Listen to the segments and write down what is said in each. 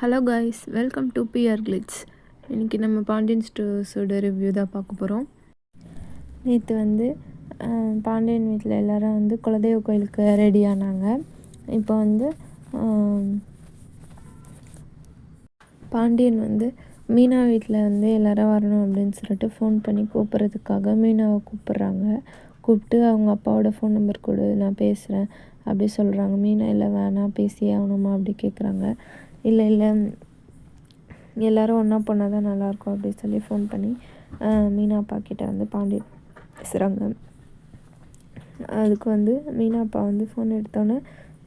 Hello guys, welcome to PR glitz. இன்றைக்கி நம்ம Pandian ஸ்டோர்ஸோட review தான் பார்க்க போகிறோம். நேற்று பாண்டியன் வீட்டில் எல்லோரும் குலதெய்வ கோயிலுக்கு ரெடி ஆனாங்க. இப்போ பாண்டியன் மீனா வீட்டில் எல்லோரும் வரணும் அப்படின்னு சொல்லிட்டு ஃபோன் பண்ணி கூப்பிட்றதுக்காக மீனாவை கூப்பிட்றாங்க. கூப்பிட்டு அவங்க அப்பாவோட ஃபோன் நம்பர் கொடு, நான் பேசுகிறேன் அப்படி சொல்கிறாங்க. மீனா இல்லை வேணாம், பேசியே ஆகணுமா அப்படி கேட்குறாங்க. இல்லை எல்லோரும் ஒன்றா போனால் தான் நல்லாயிருக்கும் அப்படின்னு சொல்லி ஃபோன் பண்ணி மீனா அப்பா கிட்டே பாண்டியன் பேசுகிறாங்க. அதுக்கு மீனா அப்பா ஃபோன் எடுத்தோன்னே,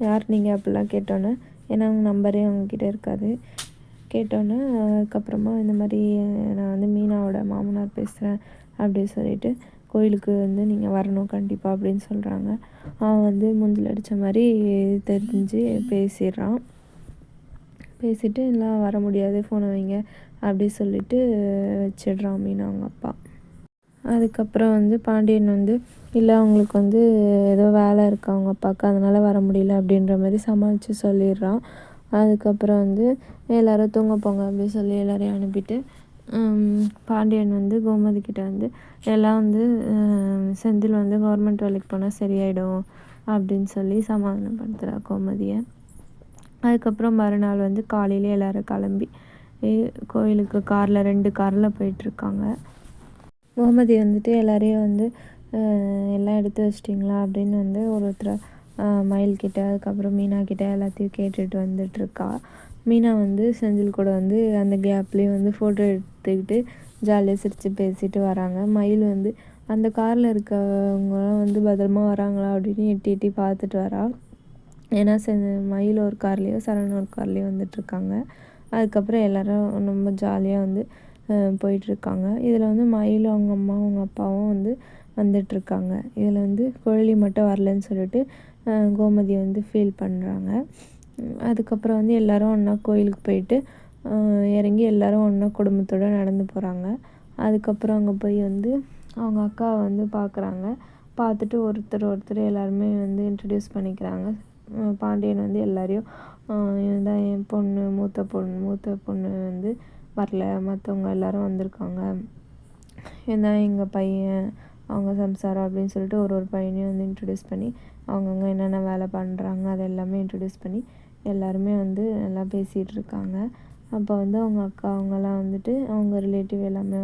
யார் நீங்கள் அப்படிலாம் கேட்டோன்னே, ஏன்னா அவங்க நம்பரே அவங்கக்கிட்ட இருக்காது. கேட்டோன்னே அதுக்கப்புறமா இந்த மாதிரி நான் மீனாவோட மாமனார் பேசுகிறேன் அப்படின்னு சொல்லிட்டு, கோயிலுக்கு நீங்கள் வரணும் கண்டிப்பாக அப்படின்னு சொல்கிறாங்க. அவன் மூஞ்சில் அடித்த மாதிரி தெரிஞ்சு பேசிடுறான். பேசிவிட்டு எல்லாம் வர முடியாது, ஃபோனை வைங்க அப்படி சொல்லிவிட்டு வச்சிடுறான் மீனா அவங்க அப்பா. அதுக்கப்புறம் பாண்டியன் இல்லை அவங்களுக்கு ஏதோ வேலை இருக்குது அவங்க அப்பாவுக்கு, அதனால் வர முடியல அப்படின்ற மாதிரி சமாளித்து சொல்லிடுறான். அதுக்கப்புறம் எல்லோரும் தூங்க போங்க அப்படி சொல்லி எல்லோரையும் அனுப்பிட்டு பாண்டியன் கோமதி கிட்டே எல்லாம் செந்தில் கவர்மெண்ட் வேலைக்கு போனால் சரியாயிடும் அப்படின்னு சொல்லி சமாதானப்படுத்துகிறா கோமதியை. அதுக்கப்புறம் மறுநாள் காலையிலே எல்லோரும் கிளம்பி கோயிலுக்கு காரில் 2 காரில் போயிட்டுருக்காங்க. கோமதி எல்லோரையும் எல்லாம் எடுத்து வச்சிட்டிங்களா அப்படின்னு ஒருத்தர் மயில்கிட்ட, அதுக்கப்புறம் மீனா கிட்டே எல்லாத்தையும் கேட்டுட்டு வந்துட்டுருக்கா. மீனா செந்தில் கூட அந்த கேப்லேயும் ஃபோட்டோ எடுத்துக்கிட்டு ஜாலியாக சிரித்து பேசிட்டு வராங்க. மயில் அந்த காரில் இருக்கவங்களாம் பத்திரமா வராங்களா அப்படின்னு எட்டி பார்த்துட்டு வரா. ஏன்னா மயில் ஒரு கார்லேயும் சரவணன் ஒரு கார்லேயும் வந்துட்டுருக்காங்க. அதுக்கப்புறம் எல்லோரும் ரொம்ப ஜாலியாக போயிட்டுருக்காங்க. இதில் மயில் அவங்க அம்மாவும் அவங்க அப்பாவும் வந்துட்டுருக்காங்க. இதில் குழலி மட்டும் வரலன்னு சொல்லிட்டு கோமதி ஃபீல் பண்ணுறாங்க. அதுக்கப்புறம் எல்லோரும் ஒன்றா கோயிலுக்கு போயிட்டு இறங்கி எல்லோரும் ஒன்றா குடும்பத்தோடு நடந்து போகிறாங்க. அதுக்கப்புறம் அங்கே போய் அவங்க அக்காவை பார்க்குறாங்க. பார்த்துட்டு ஒருத்தர் எல்லாருமே இன்ட்ரடியூஸ் பண்ணிக்கிறாங்க. பாண்டியன் எல்லாரையும் இதுதான் என் பொண்ணு, மூத்த பொண்ணு வரல, மற்றவங்க எல்லோரும் வந்திருக்காங்க, இதுதான் எங்கள் பையன், அவங்க சம்சாரம் அப்படின்னு சொல்லிட்டு ஒரு பையனையும் இன்ட்ரடியூஸ் பண்ணி அவங்கவுங்க என்னென்ன வேலை பண்ணுறாங்க அது எல்லாமே இன்ட்ரடியூஸ் பண்ணி எல்லாருமே நல்லா பேசிகிட்டு இருக்காங்க. அப்போ அவங்க அக்கா அவங்கெல்லாம் அவங்க ரிலேட்டிவ் எல்லாமே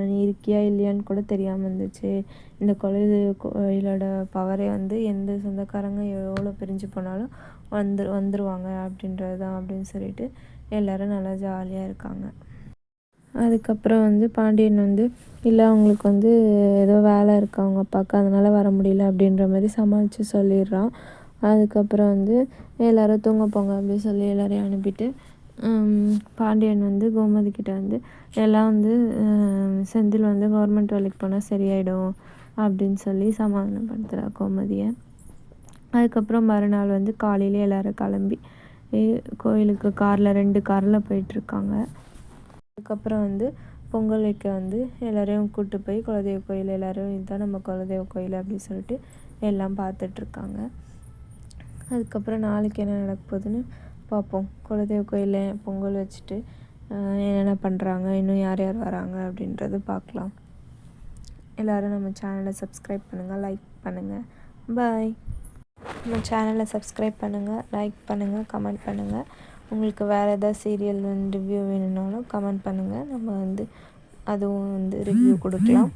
நீ இருக்கியா இல்லையான்னு கூட தெரியாமல் இருந்துச்சு, இந்த குலதெய்வ கோயிலோட பவரே எந்த சொந்தக்காரங்க எவ்வளோ பிரிஞ்சு போனாலும் வந்துடுவாங்க அப்படின்றது தான் அப்படின்னு சொல்லிட்டு எல்லோரும் நல்லா ஜாலியாக இருக்காங்க. அதுக்கப்புறம் பாண்டியன் இல்லை அவங்களுக்கு ஏதோ வேலை இருக்குது அவங்க அப்பாவுக்கு, அதனால் வர முடியல அப்படின்ற மாதிரி சமாளித்து சொல்லிடுறான். அதுக்கப்புறம் எல்லோரும் தூங்க போங்க அப்படி சொல்லி எல்லோரையும் அனுப்பிட்டு பாண்டியன் கோமதி கிட்டே எல்லாம் செந்தில் கவர்மெண்ட் வேலைக்கு போனால் சரியாயிடும் அப்படின்னு சொல்லி சமாதானப்படுத்துகிறா கோமதியை. அதுக்கப்புறம் மறுநாள் காலையிலே எல்லோரும் கிளம்பி கோயிலுக்கு காரில் 2 காரில் போயிட்டுருக்காங்க. அதுக்கப்புறம் பொங்கல் வைக்க எல்லோரையும் கூப்பிட்டு போய் குலதெய்வ கோயில், எல்லோரும் இதுதான் நம்ம குலதெய்வ கோயில் அப்படின்னு சொல்லிட்டு எல்லாம் பார்த்துட்ருக்காங்க. அதுக்கப்புறம் நாளைக்கு என்ன நடக்க போகுதுன்னு பார்ப்போம். குலதெய்வ கோயிலில் பொங்கல் வச்சுட்டு என்னென்ன பண்ணுறாங்க, இன்னும் யார் யார் வராங்க அப்படின்றது பார்க்கலாம். எல்லோரும் நம்ம சேனலை சப்ஸ்கிரைப் பண்ணுங்கள், லைக் பண்ணுங்கள். பாய். நம்ம சேனலை சப்ஸ்கிரைப் பண்ணுங்கள், லைக் பண்ணுங்கள், கமெண்ட் பண்ணுங்கள். உங்களுக்கு வேறு எதாவது சீரியல் ரிவ்யூ வேணும்னாலும் கமெண்ட் பண்ணுங்கள். நம்ம அதுவும் ரிவ்யூ கொடுக்கலாம்.